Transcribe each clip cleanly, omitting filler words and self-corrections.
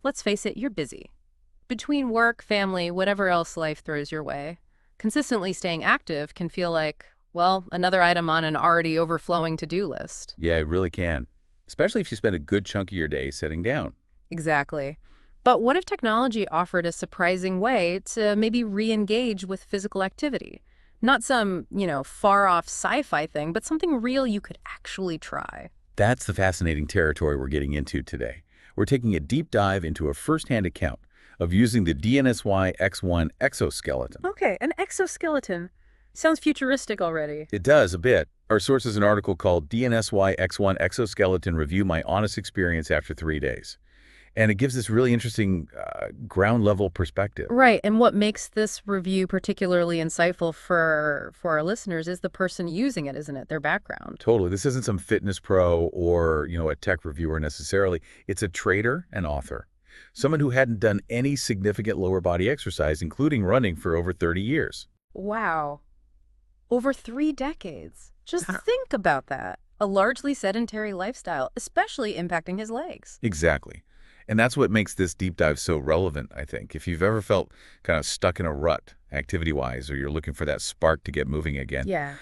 Let's face it, you're busy. Between work, family, whatever else life throws your way, consistently staying active can feel like, well, another item on an already overflowing to-do list. Yeah, it really can, especially if you spend a good chunk of your day sitting down. Exactly. But what if technology offered a surprising way to maybe re-engage with physical activity? Not some, far-off sci-fi thing, but something real you could actually try. That's the fascinating territory we're getting into today. We're taking a deep dive into a first-hand account of using the DNSYS X1 Exoskeleton. Okay, an exoskeleton. Sounds futuristic already. It does, a bit. Our source is an article called DNSYS X1 Exoskeleton Review My Honest Experience After 3 Days. And it gives this really interesting ground-level perspective. Right, and what makes this review particularly insightful for our listeners is the person using it, isn't it? Their background. Totally. This isn't some fitness pro or, a tech reviewer necessarily. It's a trader and author. Someone who hadn't done any significant lower body exercise, including running, for over 30 years. Wow. Over 3 decades. Just think about that. A largely sedentary lifestyle, especially impacting his legs. Exactly. And that's what makes this deep dive so relevant, I think. If you've ever felt kind of stuck in a rut, activity-wise, or you're looking for that spark to get moving again, Yeah.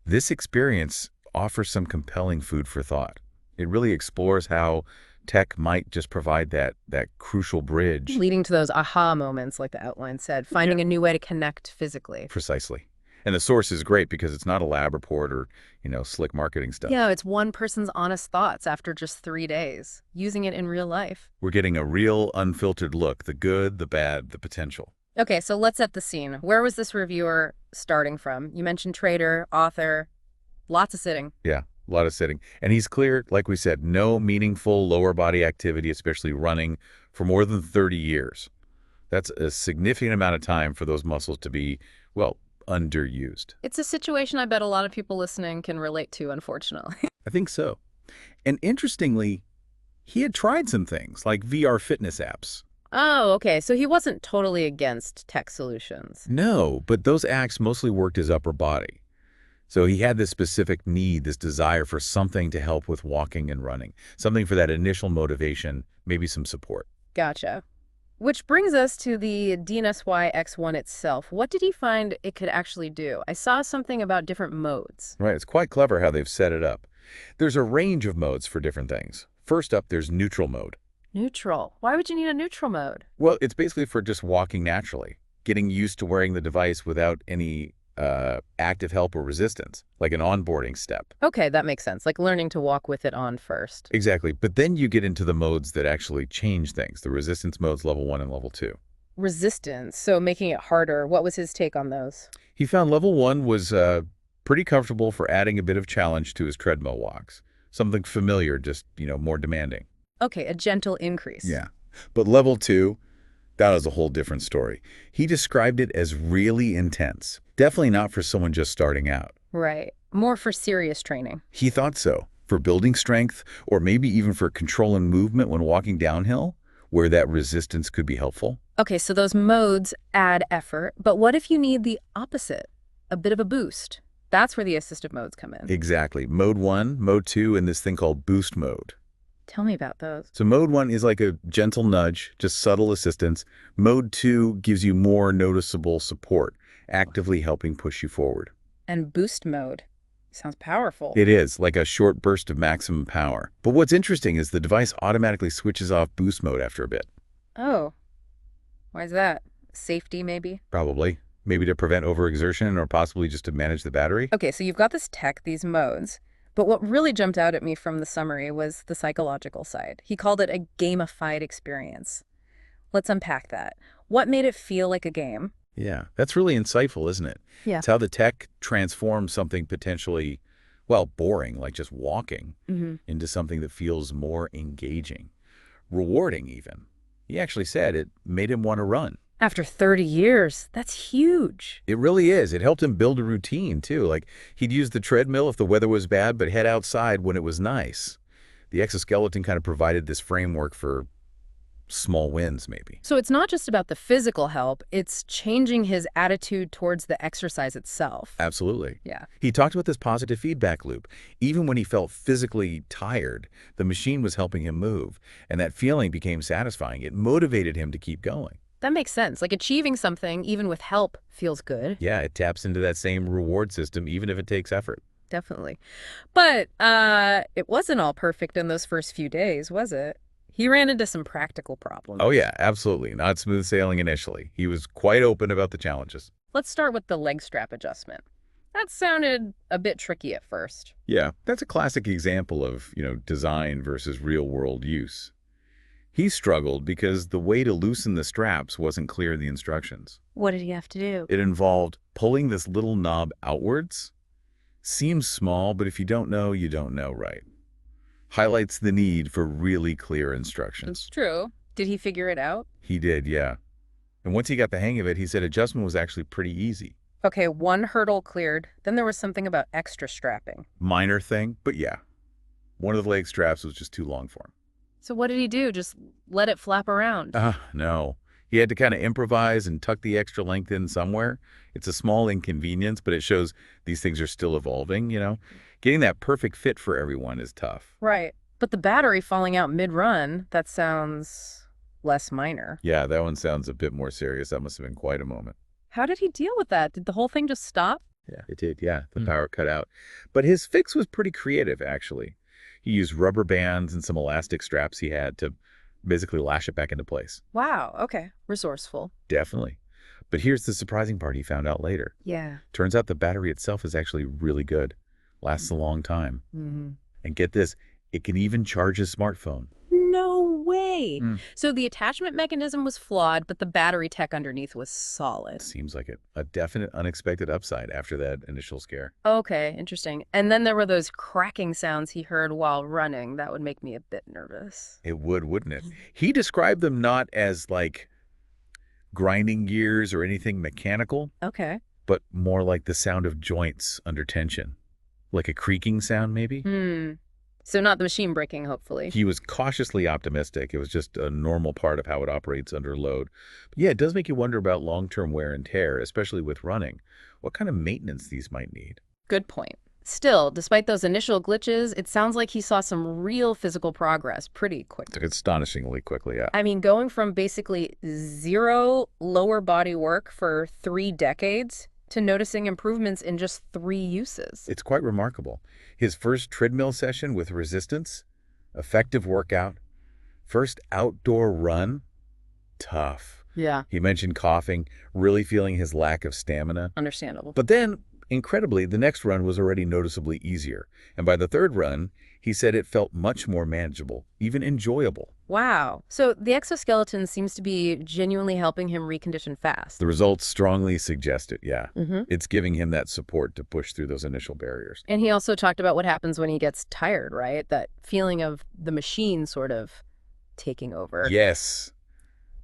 this experience offers some compelling food for thought. It really explores how tech might just provide that crucial bridge. Leading to those aha moments, like the outline said, finding a new way to connect physically. Precisely. And the source is great because it's not a lab report or, slick marketing stuff. Yeah, it's one person's honest thoughts after just 3 days, using it in real life. We're getting a real unfiltered look, the good, the bad, the potential. Okay, so let's set the scene. Where was this reviewer starting from? You mentioned trader, author, lots of sitting. Yeah, a lot of sitting. And he's clear, like we said, no meaningful lower body activity, especially running, for more than 30 years. That's a significant amount of time for those muscles to be, well, underused. It's a situation I bet a lot of people listening can relate to, unfortunately. I think so. And interestingly, he had tried some things like VR fitness apps. Oh, okay. So he wasn't totally against tech solutions. No, but those acts mostly worked his upper body. So he had this specific need, this desire for something to help with walking and running, something for that initial motivation, maybe some support. Gotcha. Which brings us to the DNSYS X1 itself. What did he find it could actually do? I saw something about different modes. Right, it's quite clever how they've set it up. There's a range of modes for different things. First up, there's neutral mode. Neutral. Why would you need a neutral mode? Well, it's basically for just walking naturally, getting used to wearing the device without any active help or resistance, like an onboarding step. Okay, that makes sense. Like learning to walk with it on first. Exactly. But then you get into the modes that actually change things, the resistance modes, level 1 and level 2. Resistance, so making it harder. What was his take on those? He found level 1 was pretty comfortable for adding a bit of challenge to his treadmill walks. Something familiar, just, more demanding. Okay, a gentle increase. Yeah. But level 2, that is a whole different story. He described it as really intense. Definitely not for someone just starting out. Right. More for serious training. He thought so. For building strength, or maybe even for controlling movement when walking downhill, where that resistance could be helpful. Okay, so those modes add effort, but what if you need the opposite? A bit of a boost. That's where the assistive modes come in. Exactly. Mode 1, Mode 2, and this thing called boost mode. Tell me about those. So Mode 1 is like a gentle nudge, just subtle assistance. Mode 2 gives you more noticeable support, actively helping push you forward. And boost mode. Sounds powerful. It is, like a short burst of maximum power. But what's interesting is the device automatically switches off boost mode after a bit. Oh. Why is that? Safety, maybe? Probably. Maybe to prevent overexertion or possibly just to manage the battery. Okay, so you've got this tech, these modes. But what really jumped out at me from the summary was the psychological side. He called it a gamified experience. Let's unpack that. What made it feel like a game? Yeah, that's really insightful, isn't it? Yeah. It's how the tech transforms something potentially, well, boring, like just walking, into something that feels more engaging, rewarding even. He actually said it made him want to run. After 30 years, that's huge. It really is. It helped him build a routine, too. Like, he'd use the treadmill if the weather was bad, but head outside when it was nice. The exoskeleton kind of provided this framework for small wins, maybe. So it's not just about the physical help, it's changing his attitude towards the exercise itself. Absolutely. Yeah. He talked about this positive feedback loop. Even when he felt physically tired, the machine was helping him move, and that feeling became satisfying. It motivated him to keep going. That makes sense. Like achieving something, even with help, feels good. Yeah, it taps into that same reward system, even if it takes effort. Definitely. But it wasn't all perfect in those first few days, was it? He ran into some practical problems. Oh yeah, absolutely. Not smooth sailing initially. He was quite open about the challenges. Let's start with the leg strap adjustment. That sounded a bit tricky at first. Yeah, that's a classic example of, design versus real-world use. He struggled because the way to loosen the straps wasn't clear in the instructions. What did he have to do? It involved pulling this little knob outwards. Seems small, but if you don't know, you don't know, right? Highlights the need for really clear instructions. It's true. Did he figure it out? He did, yeah. And once he got the hang of it, he said adjustment was actually pretty easy. Okay, one hurdle cleared. Then there was something about extra strapping. Minor thing, but yeah. One of the leg straps was just too long for him. So what did he do? Just let it flap around? No. He had to kind of improvise and tuck the extra length in somewhere. It's a small inconvenience, but it shows these things are still evolving, Getting that perfect fit for everyone is tough. Right. But the battery falling out mid-run, that sounds less minor. Yeah, that one sounds a bit more serious. That must have been quite a moment. How did he deal with that? Did the whole thing just stop? Yeah, it did. Yeah, the power cut out. But his fix was pretty creative, actually. He used rubber bands and some elastic straps he had to basically lash it back into place. Wow, okay. Resourceful. Definitely. But here's the surprising part he found out later. Yeah. Turns out the battery itself is actually really good. Lasts a long time. Mm-hmm. And get this, it can even charge his smartphone. No way. Mm. So the attachment mechanism was flawed, but the battery tech underneath was solid. Seems like it. A definite unexpected upside after that initial scare. Okay, interesting. And then there were those cracking sounds he heard while running. That would make me a bit nervous. It would, wouldn't it? He described them not as like grinding gears or anything mechanical, Okay. but more like the sound of joints under tension. Like a creaking sound, maybe? So not the machine breaking, hopefully. He was cautiously optimistic. It was just a normal part of how it operates under load. But yeah, it does make you wonder about long-term wear and tear, especially with running. What kind of maintenance these might need? Good point. Still, despite those initial glitches, it sounds like he saw some real physical progress pretty quickly. Astonishingly quickly, yeah. I mean, going from basically zero lower body work for 3 decades to noticing improvements in just 3 uses. It's quite remarkable. His first treadmill session with resistance, effective workout, first outdoor run, tough. Yeah. He mentioned coughing, really feeling his lack of stamina. Understandable. But then, incredibly, the next run was already noticeably easier. And by the third run, he said it felt much more manageable, even enjoyable. Wow. So the exoskeleton seems to be genuinely helping him recondition fast. The results strongly suggest it, yeah. Mm-hmm. It's giving him that support to push through those initial barriers. And he also talked about what happens when he gets tired, right? That feeling of the machine sort of taking over. Yes.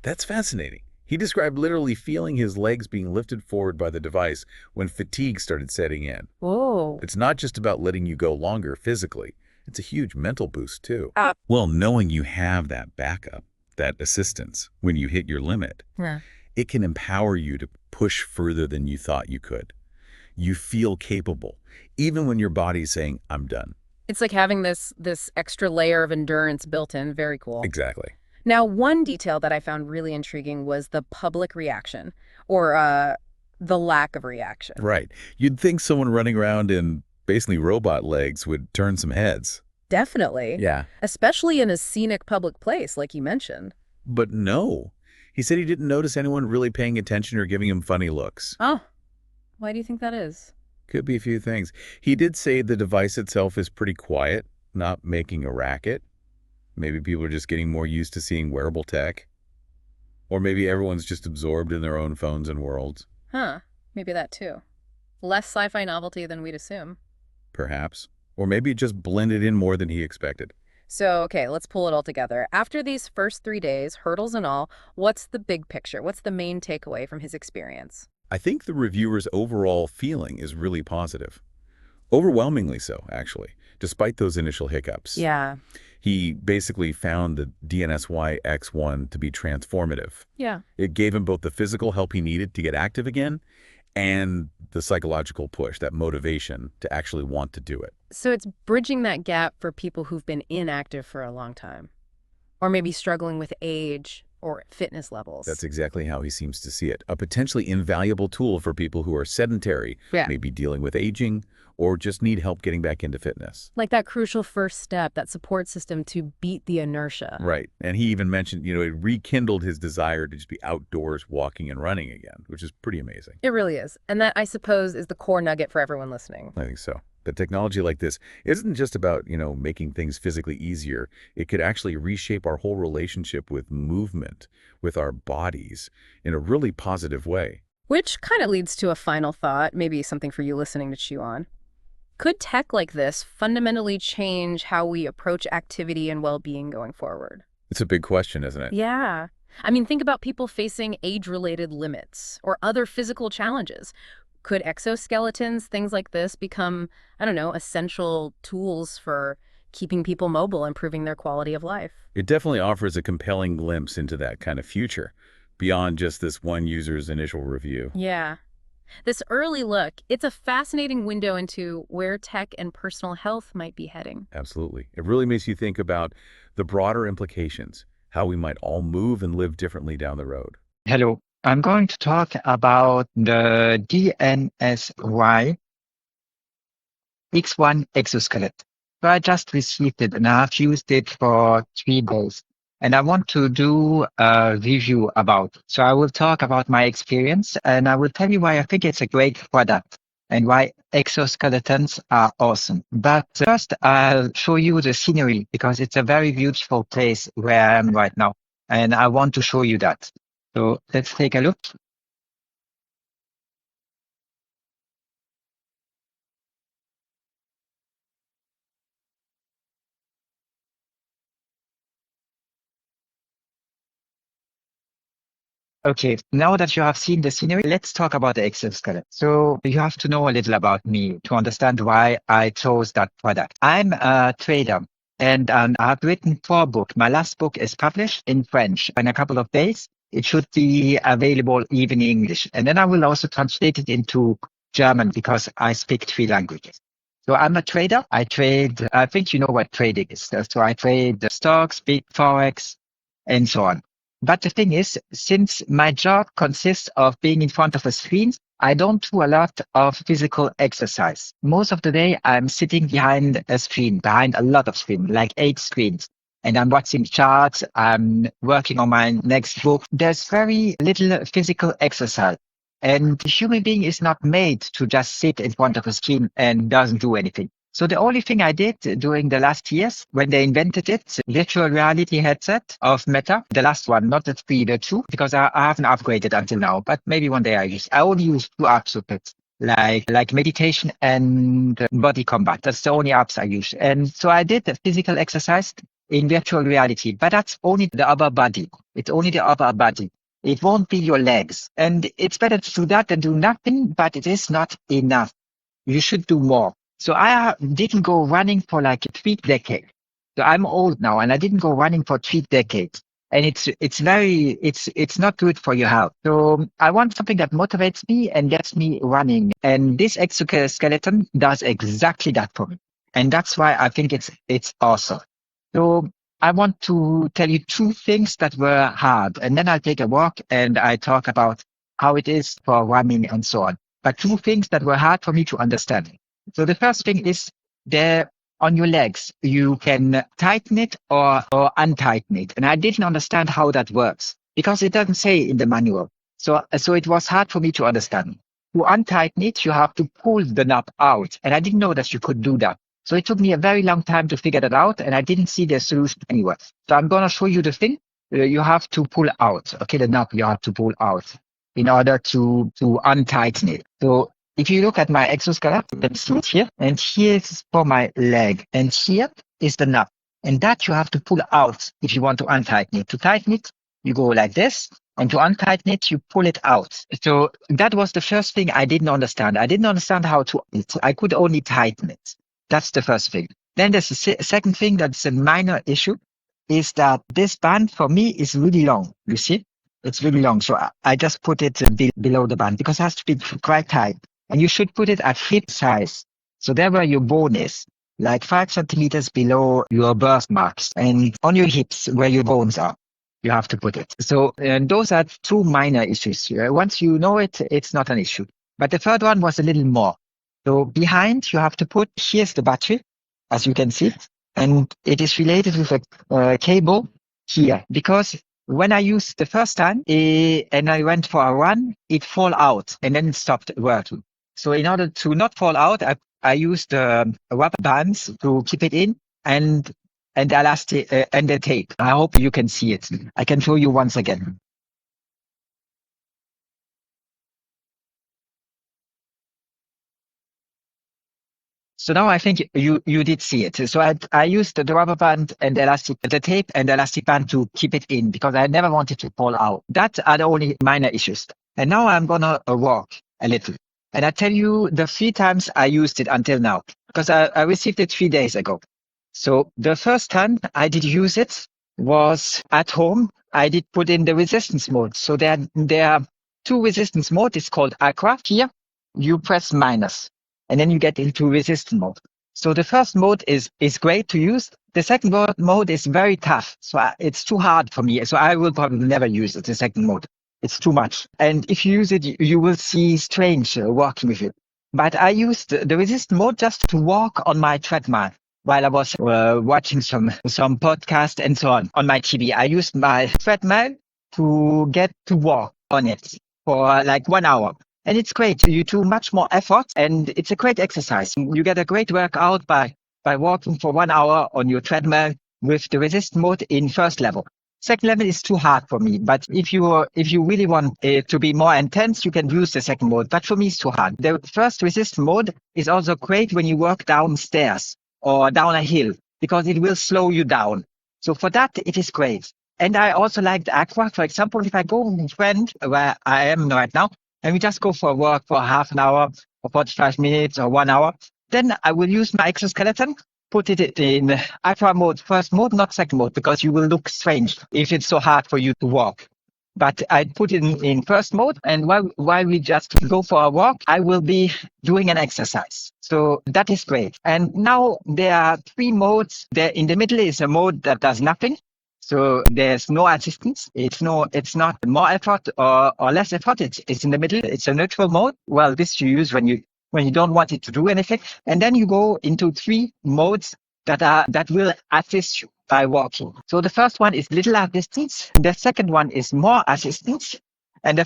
That's fascinating. He described literally feeling his legs being lifted forward by the device when fatigue started setting in. Whoa. It's not just about letting you go longer physically. It's a huge mental boost, too. Ah. Well, knowing you have that backup, that assistance, when you hit your limit, Yeah. it can empower you to push further than you thought you could. You feel capable, even when your body's saying, I'm done. It's like having this extra layer of endurance built in. Very cool. Exactly. Now, one detail that I found really intriguing was the public reaction, or the lack of reaction. Right. You'd think someone running around in basically robot legs would turn some heads. Definitely. Yeah. Especially in a scenic public place, like you mentioned. But no. He said he didn't notice anyone really paying attention or giving him funny looks. Oh, why do you think that is? Could be a few things. He did say the device itself is pretty quiet, not making a racket. Maybe people are just getting more used to seeing wearable tech. Or maybe everyone's just absorbed in their own phones and worlds. Huh. Maybe that too. Less sci-fi novelty than we'd assume. Perhaps. Or maybe it just blended in more than he expected. So, okay, let's pull it all together. After these first 3 days, hurdles and all, what's the big picture? What's the main takeaway from his experience? I think the reviewer's overall feeling is really positive. Overwhelmingly so, actually, despite those initial hiccups. Yeah. He basically found the DNSYS X1 to be transformative. Yeah. It gave him both the physical help he needed to get active again and the psychological push, that motivation to actually want to do it. So it's bridging that gap for people who've been inactive for a long time, or maybe struggling with age or fitness levels. That's exactly how he seems to see it. A potentially invaluable tool for people who are sedentary, Yeah. maybe dealing with aging, or just need help getting back into fitness. Like that crucial first step, that support system to beat the inertia. Right. And he even mentioned, it rekindled his desire to just be outdoors walking and running again, which is pretty amazing. It really is. And that, I suppose, is the core nugget for everyone listening. I think so. But technology like this isn't just about, making things physically easier. It could actually reshape our whole relationship with movement, with our bodies, in a really positive way. Which kind of leads to a final thought, maybe something for you listening to chew on. Could tech like this fundamentally change how we approach activity and well-being going forward? It's a big question, isn't it? Yeah. I mean, think about people facing age-related limits or other physical challenges. Could exoskeletons, things like this, become, essential tools for keeping people mobile, improving their quality of life? It definitely offers a compelling glimpse into that kind of future, beyond just this one user's initial review. Yeah. This early look, it's a fascinating window into where tech and personal health might be heading. Absolutely. It really makes you think about the broader implications, how we might all move and live differently down the road. Hello, I'm going to talk about the DNSYS X1 Exoskeleton. So I just received it and I've used it for 3 days. And I want to do a review about it. So I will talk about my experience and I will tell you why I think it's a great product and why exoskeletons are awesome. But first, I'll show you the scenery because it's a very beautiful place where I am right now. And I want to show you that. So let's take a look. Okay, now that you have seen the scenery, let's talk about the exoskeleton. So you have to know a little about me to understand why I chose that product. I'm a trader and I've written 4 books. My last book is published in French. In a couple of days, it should be available even in English. And then I will also translate it into German because I speak 3 languages. So I'm a trader. I trade, I think you know what trading is. So I trade stocks, big forex, and so on. But the thing is, since my job consists of being in front of a screen, I don't do a lot of physical exercise. Most of the day, I'm sitting behind a screen, behind a lot of screens, like 8 screens. And I'm watching charts, I'm working on my next book. There's very little physical exercise. And the human being is not made to just sit in front of a screen and doesn't do anything. So the only thing I did during the last years, when they invented it, virtual reality headset of Meta, the last one, not the 3, the 2, because I haven't upgraded until now, but maybe one day I only use 2 apps of it, like meditation and body combat. That's the only apps I use. And so I did the physical exercise in virtual reality, but that's only the upper body. It's only the upper body. It won't be your legs. And it's better to do that than do nothing, but it is not enough. You should do more. So I didn't go running for like 3 decades. So I'm old now and I didn't go running for 3 decades. And it's not good for your health. So I want something that motivates me and gets me running. And this exoskeleton does exactly that for me. And that's why I think it's awesome. So I want to tell you 2 things that were hard. And then I'll take a walk and I talk about how it is for running and so on. But 2 things that were hard for me to understand. So the first thing is there on your legs, you can tighten it or untighten it. And I didn't understand how that works because it doesn't say in the manual. So it was hard for me to understand. To untighten it, you have to pull the knob out. And I didn't know that you could do that. So it took me a very long time to figure that out. And I didn't see the solution anywhere. So I'm going to show you the thing. You have to pull out. Okay, the knob you have to pull out in order to untighten it. So if you look at my exoskeleton, you can see it here, and here is for my leg, and here is the knob. And that you have to pull out if you want to untighten it. To tighten it, you go like this, and to untighten it, you pull it out. So that was the first thing I didn't understand. I didn't understand how to, I could only tighten it. That's the first thing. Then there's a second thing that's a minor issue, is that this band for me is really long. You see, it's really long. So I just put it below the band because it has to be quite high. And you should put it at hip size. So there where your bone is, like 5 centimeters below your birthmarks and on your hips where your bones are. You have to put it. So those are two minor issues. Once you know it, it's not an issue. But the third one was a little more. So behind, you have to put, here's the battery, as you can see. And it is related with a cable here. Because when I used the first time and I went for a run, it fall out and then it stopped working. So in order to not fall out, I used rubber bands to keep it in and the elastic and the tape. I hope you can see it. I can show you once again. So now I think you did see it. So I used the rubber band and the tape and the elastic band to keep it in because I never wanted to fall out. That are the only minor issues. And now I'm gonna walk a little. And I tell you the 3 times I used it until now because I received it 3 days ago. So the first time I did use it was at home. I did put in the resistance mode. So there are 2 resistance modes. It's called aqua. Here you press minus. And then you get into resistance mode. So the first mode is great to use. The second mode is very tough. So it's too hard for me. So I will probably never use it, the second mode. It's too much. And if you use it, you will see strange walking with it. But I used the resistance mode just to walk on my treadmill while I was watching some podcast and so on my TV. I used my treadmill to get to walk on it for like 1 hour. And it's great. You do much more effort and it's a great exercise. You get a great workout by walking for 1 hour on your treadmill with the resist mode in first level. Second level is too hard for me, but if you really want it to be more intense, you can use the second mode. But for me, it's too hard. The first resist mode is also great when you work downstairs or down a hill because it will slow you down. So for that, it is great. And I also like the aqua. For example, if I go with a friend where I am right now, and we just go for a walk for half an hour or 45 minutes or 1 hour, then I will use my exoskeleton, put it in aqua mode, first mode, not second mode, because you will look strange if it's so hard for you to walk. But I put it in first mode, and while we just go for a walk, I will be doing an exercise. So that is great. And now there are 3 modes. There in the middle is a mode that does nothing. So there's no assistance. It's not more effort or less effort. It's in the middle. It's a neutral mode. Well, this you use when you don't want it to do anything. And then you go into 3 modes that will assist you by walking. So the first one is little assistance. The second one is more assistance. And the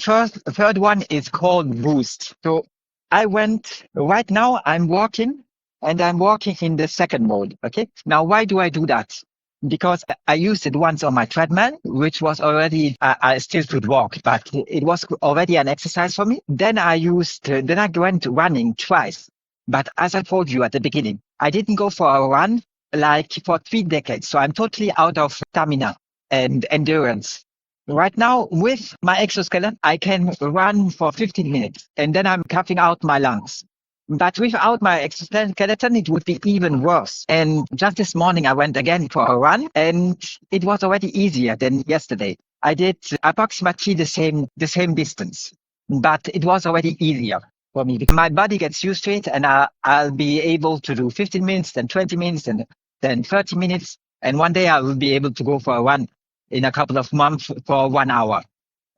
third one is called boost. So right now I'm walking and I'm walking in the second mode. Okay. Now, why do I do that? Because I used it once on my treadmill, which was already, I still could walk, but it was already an exercise for me. Then I went running twice. But as I told you at the beginning, I didn't go for a run like for 3 decades. So I'm totally out of stamina and endurance. Right now, with my exoskeleton, I can run for 15 minutes and then I'm coughing out my lungs. But without my exoskeleton, it would be even worse. And just this morning, I went again for a run, and it was already easier than yesterday. I did approximately the same distance, but it was already easier for me. My body gets used to it, and I'll be able to do 15 minutes, then 20 minutes, and then 30 minutes. And one day I will be able to go for a run in a couple of months for 1 hour.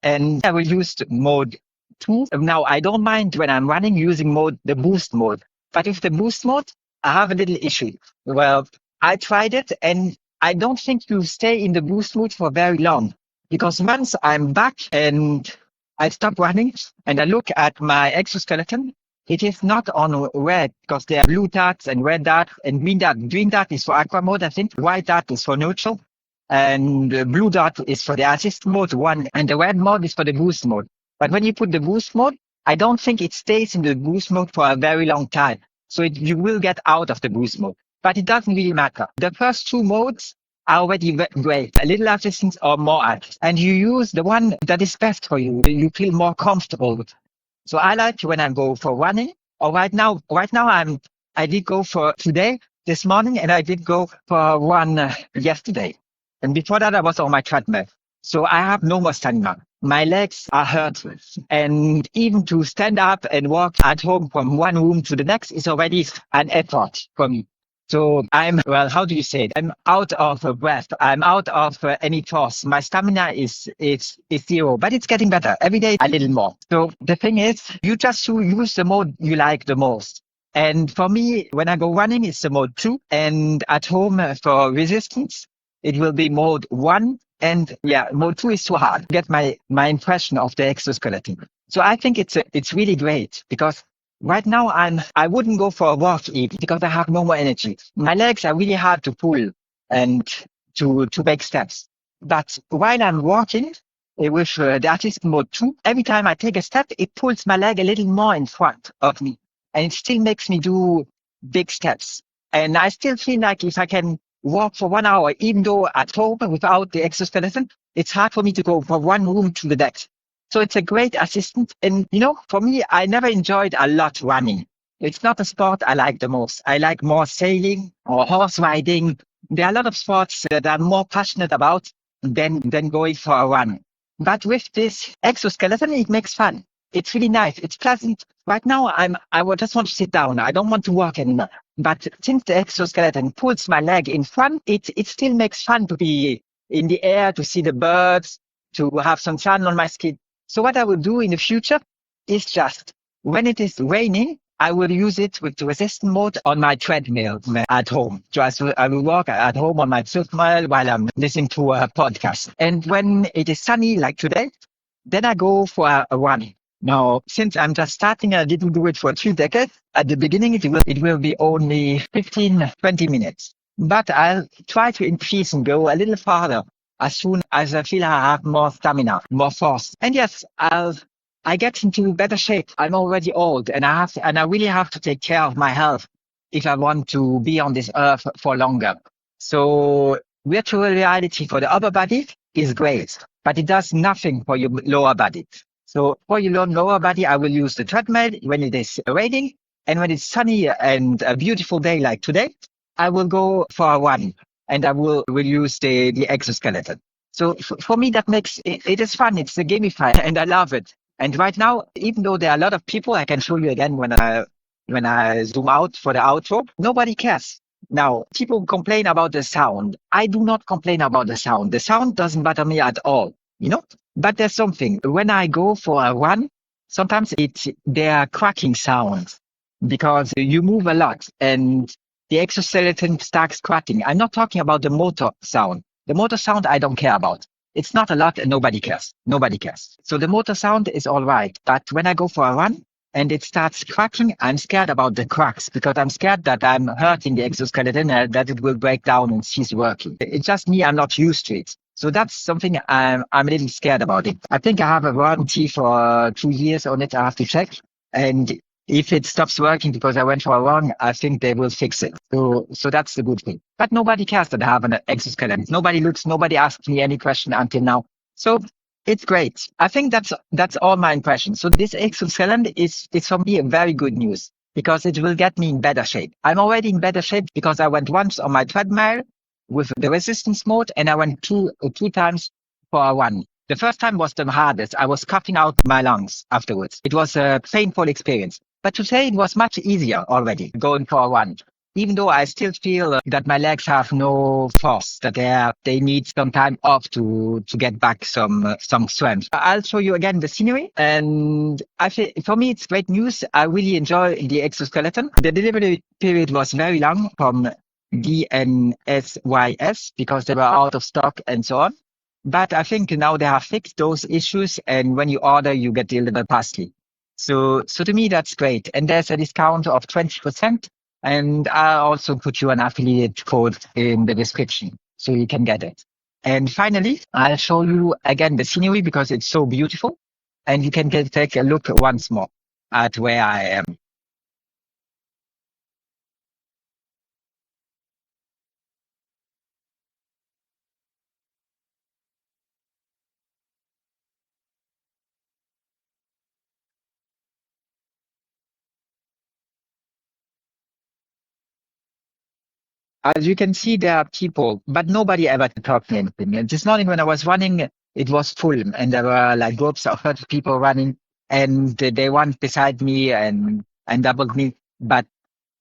And I will use mode 2. Now, I don't mind when I'm running using the boost mode. But with the boost mode, I have a little issue. Well, I tried it and I don't think you stay in the boost mode for very long. Because once I'm back and I stop running and I look at my exoskeleton, it is not on red because there are blue dots and red dots and green dot. Green dot is for aqua mode, I think. White dot is for neutral. And the blue dot is for the assist mode 1. And the red mode is for the boost mode. But when you put the boost mode, I don't think it stays in the boost mode for a very long time. So you will get out of the boost mode. But it doesn't really matter. The first 2 modes are already great. A little assistance or more assistance. And you use the one that is best for you. You feel more comfortable with. So I like when I go for running. Or right now I did go for today this morning, and I did go for one yesterday. And before that, I was on my treadmill. So I have no more stamina. My legs are hurt. And even to stand up and walk at home from one room to the next is already an effort for me. So well, how do you say it? I'm out of breath. I'm out of any force. My stamina is zero, but it's getting better every day a little more. So the thing is, you just use the mode you like the most. And for me, when I go running, it's the mode 2. And at home for resistance, it will be mode 1. And yeah, mode 2 is too hard to get my impression of the exoskeleton. So I think it's really great because right now I wouldn't go for a walk even because I have no more energy. My legs are really hard to pull and to make steps. But while I'm walking with the artist mode 2, every time I take a step, it pulls my leg a little more in front of me. And it still makes me do big steps. And I still feel like if I can walk for 1 hour, even though at home without the exoskeleton, it's hard for me to go from one room to the next. So it's a great assistant. And, for me, I never enjoyed a lot running. It's not a sport I like the most. I like more sailing or horse riding. There are a lot of sports that I'm more passionate about than going for a run. But with this exoskeleton, it makes fun. It's really nice. It's pleasant. Right now, I would just want to sit down. I don't want to walk anymore. But since the exoskeleton pulls my leg in front, it still makes fun to be in the air, to see the birds, to have some sun on my skin. So what I will do in the future is just when it is raining, I will use it with the resistant mode on my treadmill at home. Just I will walk at home on my treadmill while I'm listening to a podcast. And when it is sunny like today, then I go for a run. Now, since I'm just starting, I didn't do it for 2 decades. At the beginning, it will be only 15, 20 minutes. But I'll try to increase and go a little farther as soon as I feel I have more stamina, more force. And yes, I get into better shape. I'm already old and I really have to take care of my health if I want to be on this earth for longer. So virtual reality for the upper body is great, but it does nothing for your lower body. So for your lower body, I will use the treadmill when it is raining. And when it's sunny and a beautiful day like today, I will go for a run and I will use the exoskeleton. So for me, that makes it is fun. It's a gamify and I love it. And right now, even though there are a lot of people, I can show you again when I zoom out for the outro, nobody cares. Now, people complain about the sound. I do not complain about the sound. The sound doesn't bother me at all, But there's something. When I go for a run, sometimes there are cracking sounds because you move a lot and the exoskeleton starts cracking. I'm not talking about the motor sound. The motor sound I don't care about. It's not a lot and nobody cares. Nobody cares. So the motor sound is all right. But when I go for a run and it starts cracking, I'm scared about the cracks because I'm scared that I'm hurting the exoskeleton and that it will break down and cease working. It's just me. I'm not used to it. So that's something I'm a little scared about it. I think I have a warranty for 2 years on it. I have to check. And if it stops working because I went for a run, I think they will fix it. So that's the good thing. But nobody cares that I have an exoskeleton. Nobody asked me any question until now. So it's great. I think that's all my impressions. So this exoskeleton is for me a very good news because it will get me in better shape. I'm already in better shape because I went once on my treadmill with the resistance mode and I went two times for a run. The first time was the hardest. I was coughing out my lungs afterwards. It was a painful experience. But today it was much easier already going for a run. Even though I still feel that my legs have no force, that they need some time off to get back some strength. I'll show you again the scenery, and I feel for me it's great news. I really enjoy the exoskeleton. The delivery period was very long from DNSYS because they were out of stock and so on. But I think now they have fixed those issues, and when you order, you get delivered parcel. So to me, that's great. And there's a discount of 20%. And I'll also put you an affiliate code in the description so you can get it. And finally, I'll show you again the scenery because it's so beautiful. And you can take a look once more at where I am. As you can see, there are people, but nobody ever taught me anything. And this morning when I was running, it was full, and there were like groups of 30 people running, and they went beside me and doubled me, but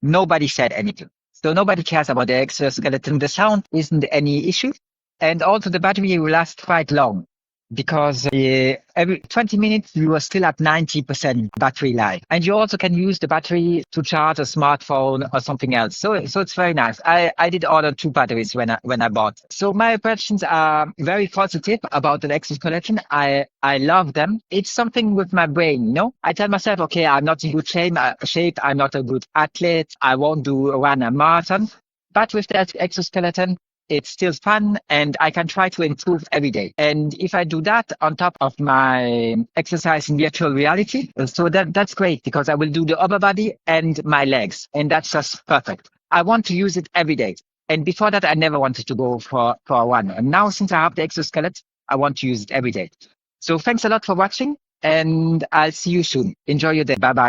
nobody said anything. So nobody cares about the exoskeleton. The sound isn't any issue. And also the battery will last quite long because every 20 minutes you are still at 90% battery life. And you also can use the battery to charge a smartphone or something else. So it's very nice. I did order 2 batteries when I bought. So my impressions are very positive about the exoskeleton. I love them. It's something with my brain, you know? I tell myself, okay, I'm not in good shape. I'm not a good athlete. I won't run a marathon. But with that exoskeleton, it's still fun and I can try to improve every day. And if I do that on top of my exercise in virtual reality, so that's great because I will do the upper body and my legs. And that's just perfect. I want to use it every day. And before that, I never wanted to go for a run. And now since I have the exoskeleton, I want to use it every day. So thanks a lot for watching and I'll see you soon. Enjoy your day. Bye-bye.